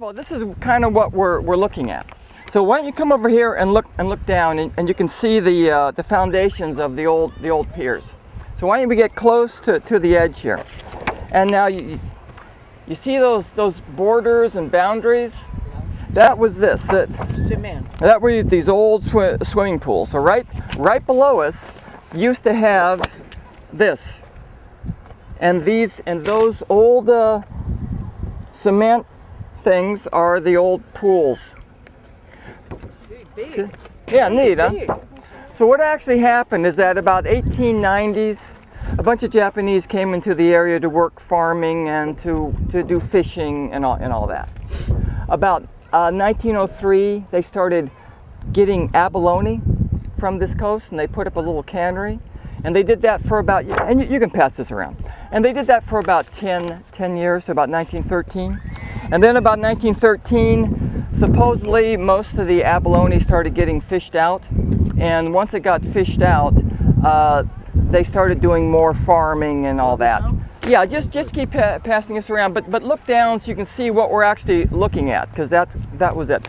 all, this is kind of what we're looking at. So why don't you come over here and look down, and you can see the foundations of the old piers. So why don't we get close to the edge here? And now you see those borders and boundaries? That was this. Cement. That were these old swimming pools. So right below us used to have this, and those old cement things are the old pools. Big. Yeah, neat, huh? Big. So what actually happened is that about 1890s, a bunch of Japanese came into the area to work farming and to do fishing and all that. About 1903, they started getting abalone from this coast, and they put up a little cannery. And they did that for about, and you can pass this around. And they did that for about 10 years to about 1913. And then about 1913, supposedly most of the abalone started getting fished out. And once it got fished out, they started doing more farming and all that. Yeah, just keep passing this around, but look down so you can see what we're actually looking at, because that was it.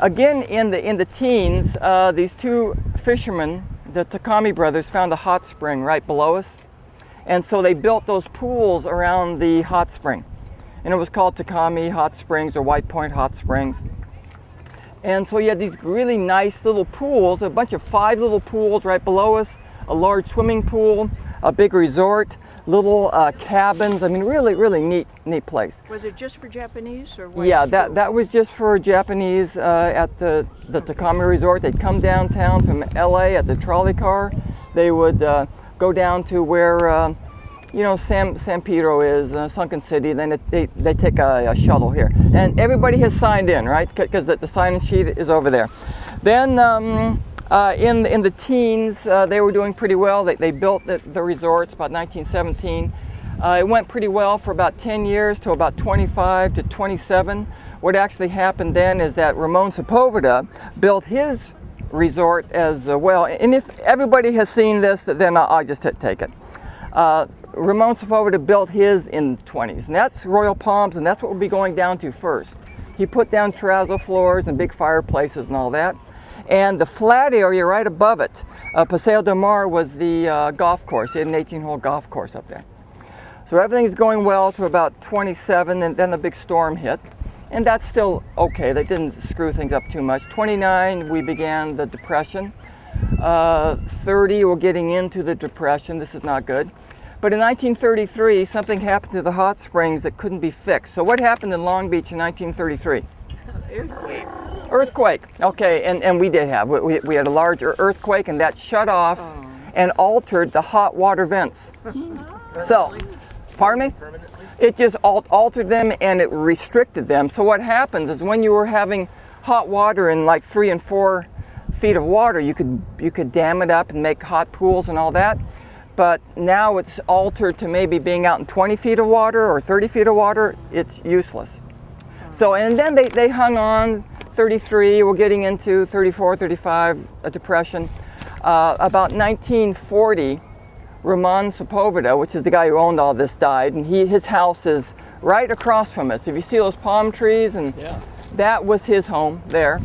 Again, in the teens, these two fishermen, the Takami brothers, found a hot spring right below us, and so they built those pools around the hot spring, and it was called Takami Hot Springs or White Point Hot Springs. And so you had these really nice little pools, a bunch of 5 little pools right below us, a large swimming pool, a big resort, little cabins. I mean, really neat place. Was it just for Japanese or what? Yeah, that was just for Japanese at the Takami Resort. They'd come downtown from LA at the trolley car. They would go down to where San Pedro is, Sunken City. Then they take a shuttle here, and everybody has signed in, right? Because the sign-in sheet is over there. Then in the teens, they were doing pretty well. They built the resorts about 1917. It went pretty well for about 10 years to about 25 to 27. What actually happened then is that Ramon Sepulveda built his resort as well. And if everybody has seen this, then I'll just take it. Ramon Sepulveda built his in the 20s, and that's Royal Palms, and that's what we'll be going down to first. He put down terrazzo floors and big fireplaces and all that. And the flat area right above it, Paseo del Mar, was the golf course. He had an 18-hole golf course up there. So everything's going well to about 27, and then the big storm hit. And that's still okay. They didn't screw things up too much. 29, we began the Depression. 30, we're getting into the Depression. This is not good. But in 1933, something happened to the hot springs that couldn't be fixed. So what happened in Long Beach in 1933? Earthquake. Okay, and we did have. We had a large earthquake, and that shut off and altered the hot water vents. So, pardon me? It just altered them, and it restricted them. So what happens is when you were having hot water in like 3 and 4 feet of water, you could dam it up and make hot pools and all that. But now it's altered to maybe being out in 20 feet of water or 30 feet of water. It's useless. So, and then they hung on. 33, we're getting into 34, 35, a depression. About 1940, Ramon Sepulveda, which is the guy who owned all this, died, and his house is right across from us. If you see those palm trees, and that was his home there.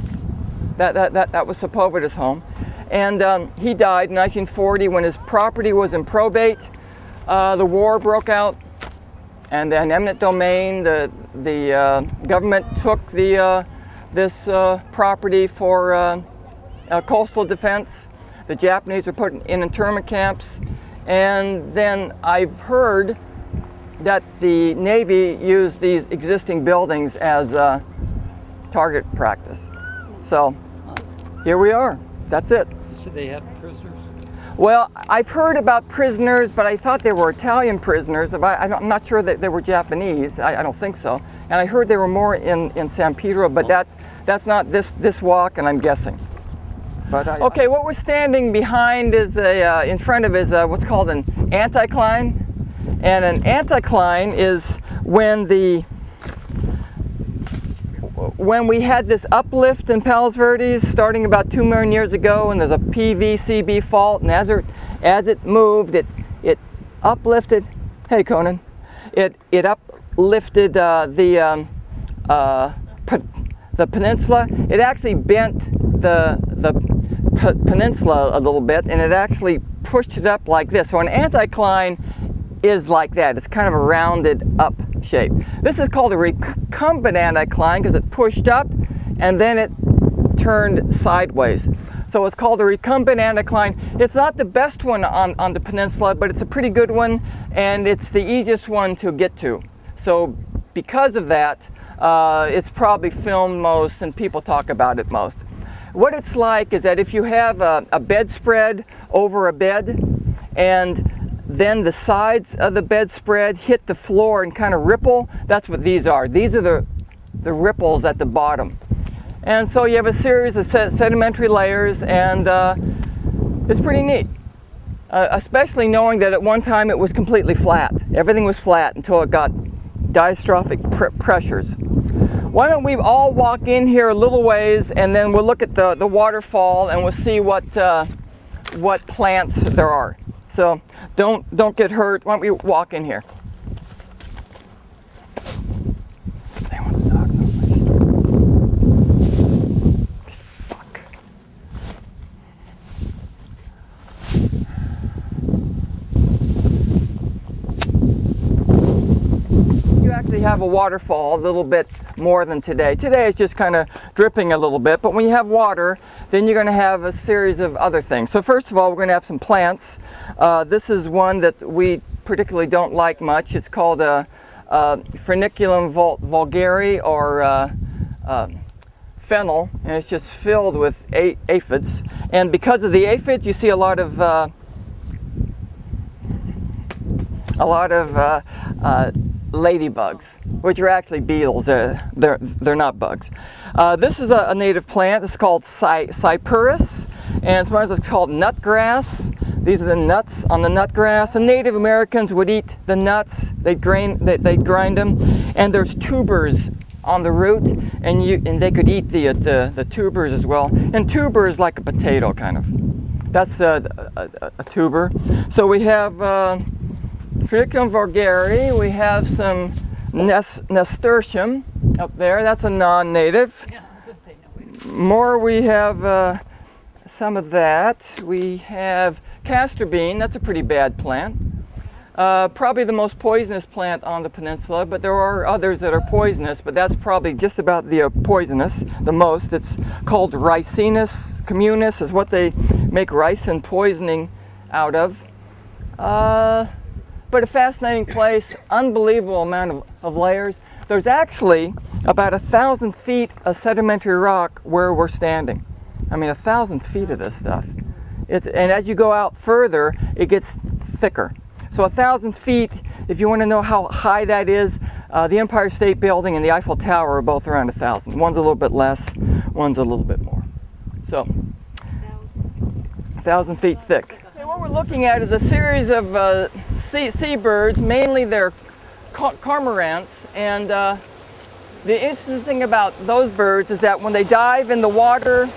That was Sepulveda's home. And he died in 1940 when his property was in probate. The war broke out, and then eminent domain, the government took this property for coastal defense. The Japanese were put in internment camps, and then I've heard that the Navy used these existing buildings as target practice. So here we are. That's it. You said they had prisoners? Well, I've heard about prisoners, but I thought they were Italian prisoners. I'm not sure that they were Japanese. I don't think so. And I heard they were more in San Pedro, but that's not this walk, and I'm guessing. But okay, what we're standing behind is in front of is what's called an anticline, and an anticline is when we had this uplift in Palos Verdes starting about 2 million years ago, and there's a PVCB fault, and as it moved, it uplifted. Hey, Conan, it uplifted the the peninsula, it actually bent the peninsula a little bit, and it actually pushed it up like this. So an anticline is like that. It's kind of a rounded up shape. This is called a recumbent anticline because it pushed up and then it turned sideways. So it's called a recumbent anticline. It's not the best one on the peninsula, but it's a pretty good one, and it's the easiest one to get to. So because of that, it's probably filmed most and people talk about it most. What it's like is that if you have a bedspread over a bed, and then the sides of the bedspread hit the floor and kind of ripple, that's what these are. These are the ripples at the bottom. And so you have a series of sedimentary layers, and it's pretty neat. Especially knowing that at one time it was completely flat. Everything was flat until it got diastrophic pressures. Why don't we all walk in here a little ways, and then we'll look at the waterfall and we'll see what plants there are. So don't get hurt. Why don't we walk in here? They want the dogs on my Fuck. You actually have a waterfall a little bit more than today. Today it's just kind of dripping a little bit, but when you have water, then you're going to have a series of other things. So first of all, we're going to have some plants. This is one that we particularly don't like much. It's called a Furniculum vulgare, or fennel, and it's just filled with aphids. And because of the aphids, you see a lot of ladybugs, which are actually beetles. They're not bugs. This is a native plant. It's called cyperus, and sometimes it's called nutgrass. These are the nuts on the nutgrass. The Native Americans would eat the nuts. They'd grind them, and there's tubers on the root, and they could eat the tubers as well. And tuber is like a potato, kind of. That's a tuber. So we have Furniculum vulgare. We have some nasturtium up there. That's a non-native. More, we have some of that. We have castor bean. That's a pretty bad plant. Probably the most poisonous plant on the peninsula, but there are others that are poisonous, but that's probably just about the poisonous the most. It's called Ricinus communis, is what they make ricin poisoning out of. But a fascinating place, unbelievable amount of layers. There's actually about 1,000 feet of sedimentary rock where we're standing. I mean, 1,000 feet of this stuff. And as you go out further, it gets thicker. So 1,000 feet, if you want to know how high that is, the Empire State Building and the Eiffel Tower are both around 1,000. One's a little bit less, one's a little bit more. So, 1,000 feet thick. Okay, what we're looking at is a series of seabirds. Mainly they're cormorants, and the interesting thing about those birds is that when they dive in the water,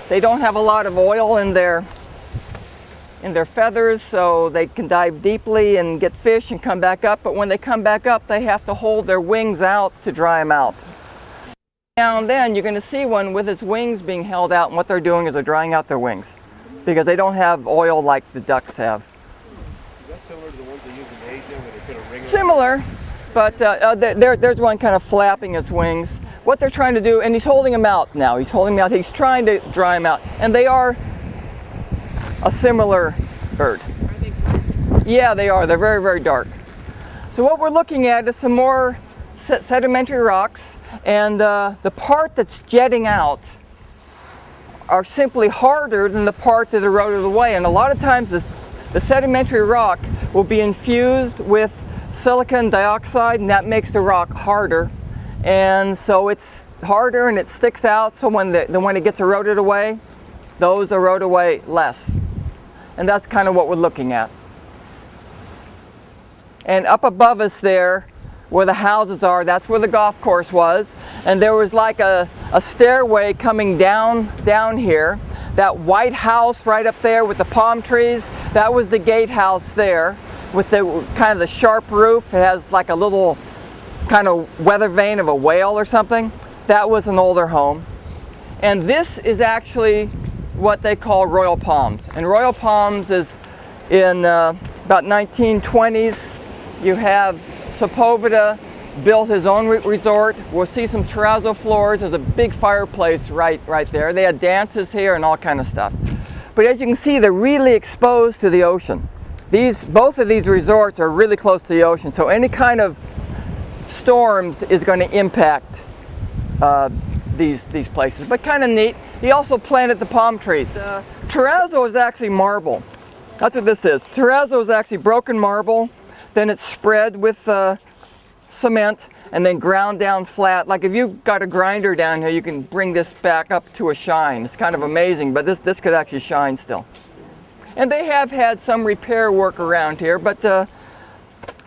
they don't have a lot of oil in their feathers, so they can dive deeply and get fish and come back up. But when they come back up, they have to hold their wings out to dry them out. Now and then you're going to see one with its wings being held out, and what they're doing is they're drying out their wings because they don't have oil like the ducks have. Is that similar to the ones they use in Asia where they put a ring? Similar, but there's one kind of flapping its wings. What they're trying to do, and he's holding them out now. He's holding them out. He's trying to dry them out, and they are a similar bird. Are they dark? Yeah, they are. They're very, very dark. So what we're looking at is some more sedimentary rocks, and the part that's jetting out are simply harder than the part that eroded away. And a lot of times the sedimentary rock will be infused with silicon dioxide, and that makes the rock harder. And so it's harder and it sticks out, so when it gets eroded away, those erode away less. And that's kind of what we're looking at. And up above us there, where the houses are, that's where the golf course was. And there was like a stairway coming down here. That white house right up there with the palm trees, that was the gatehouse there with the kind of the sharp roof. It has like a little kind of weather vane of a whale or something. that was an older home. And this is actually what they call Royal Palms. And Royal Palms is in about 1920s. You have Sepulveda built his own resort. We'll see some terrazzo floors. There's a big fireplace right there. They had dances here and all kind of stuff. But as you can see, they're really exposed to the ocean. Both of these resorts are really close to the ocean, so any kind of storms is going to impact these places. But kind of neat. He also planted the palm trees. Terrazzo is actually marble. That's what this is. Terrazzo is actually broken marble. Then it's spread with cement and then ground down flat. Like if you've got a grinder down here, you can bring this back up to a shine. It's kind of amazing, but this could actually shine still. And they have had some repair work around here, but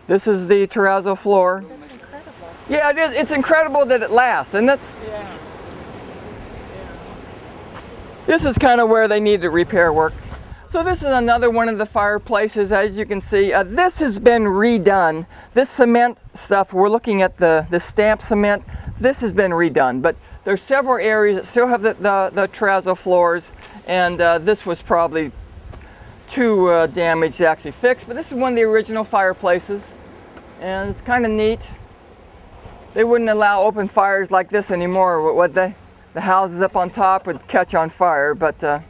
this is the terrazzo floor. That's incredible. Yeah, it is. It's incredible that it lasts, isn't it? Yeah. This is kind of where they needed repair work. So this is another one of the fireplaces, as you can see. This has been redone. This cement stuff, we're looking at the stamped cement. This has been redone, but there's several areas that still have the terrazzo floors, and this was probably too damaged to actually fix. But this is one of the original fireplaces, and it's kind of neat. They wouldn't allow open fires like this anymore, would they? The houses up on top would catch on fire, but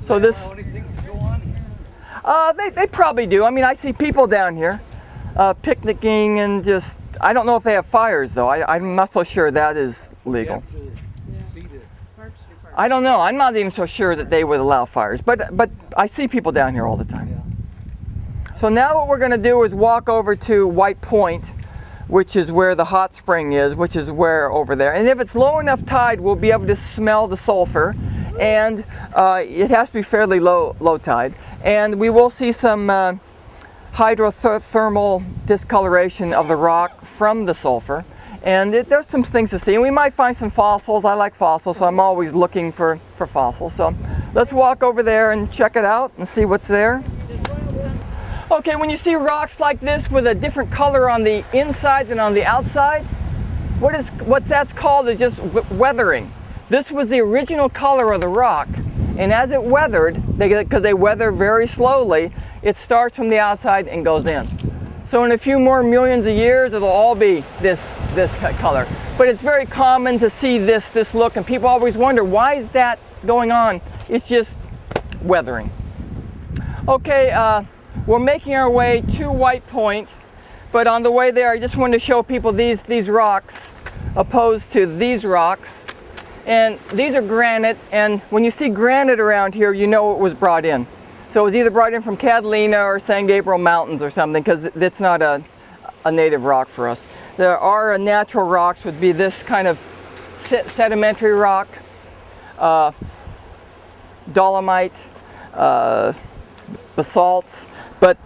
so this, they probably do. I mean, I see people down here picnicking and just, I don't know if they have fires though. I'm not so sure that is legal. I don't know. I'm not even so sure that they would allow fires, but I see people down here all the time. So now what we're going to do is walk over to White Point, which is where the hot spring is, which is where over there. And if it's low enough tide, we'll be able to smell the sulfur. And it has to be fairly low tide. And we will see some hydrothermal discoloration of the rock from the sulfur. And there's some things to see. And we might find some fossils. I like fossils, so I'm always looking for fossils. So let's walk over there and check it out and see what's there. Okay, when you see rocks like this with a different color on the inside than on the outside, what that's called is just weathering. This was the original color of the rock, and as it weathered, because they weather very slowly, it starts from the outside and goes in. So in a few more millions of years, it'll all be this color. But it's very common to see this look, and people always wonder, why is that going on? It's just weathering. Okay, we're making our way to White Point, but on the way there, I just wanted to show people these rocks opposed to these rocks. And these are granite, and when you see granite around here, you know it was brought in. So it was either brought in from Catalina or San Gabriel Mountains or something, because it's not a native rock for us. There are natural rocks, would be this kind of sedimentary rock, dolomite, basalts, but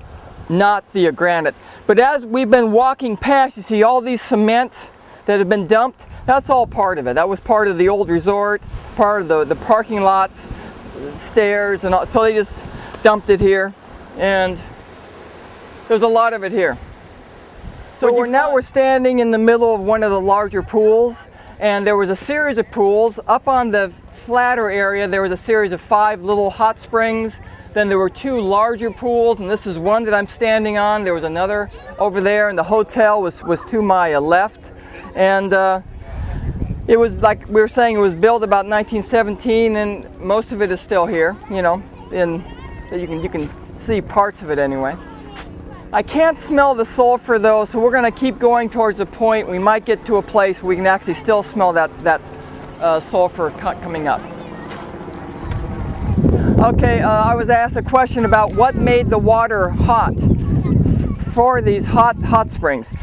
not the granite. But as we've been walking past, you see all these cement that have been dumped. That's all part of it. That was part of the old resort, part of the parking lots, stairs, and all. So they just dumped it here, and there's a lot of it here. So now we're standing in the middle of one of the larger pools, and there was a series of pools. Up on the flatter area, there was a series of 5 little hot springs. Then there were 2 larger pools, and this is one that I'm standing on. There was another over there, and the hotel was to my left. And it was, like we were saying, it was built about 1917, and most of it is still here, you know, you can see parts of it anyway. I can't smell the sulfur though, so we're going to keep going towards the point. We might get to a place where we can actually still smell that sulfur coming up. Okay, I was asked a question about what made the water hot for these hot springs.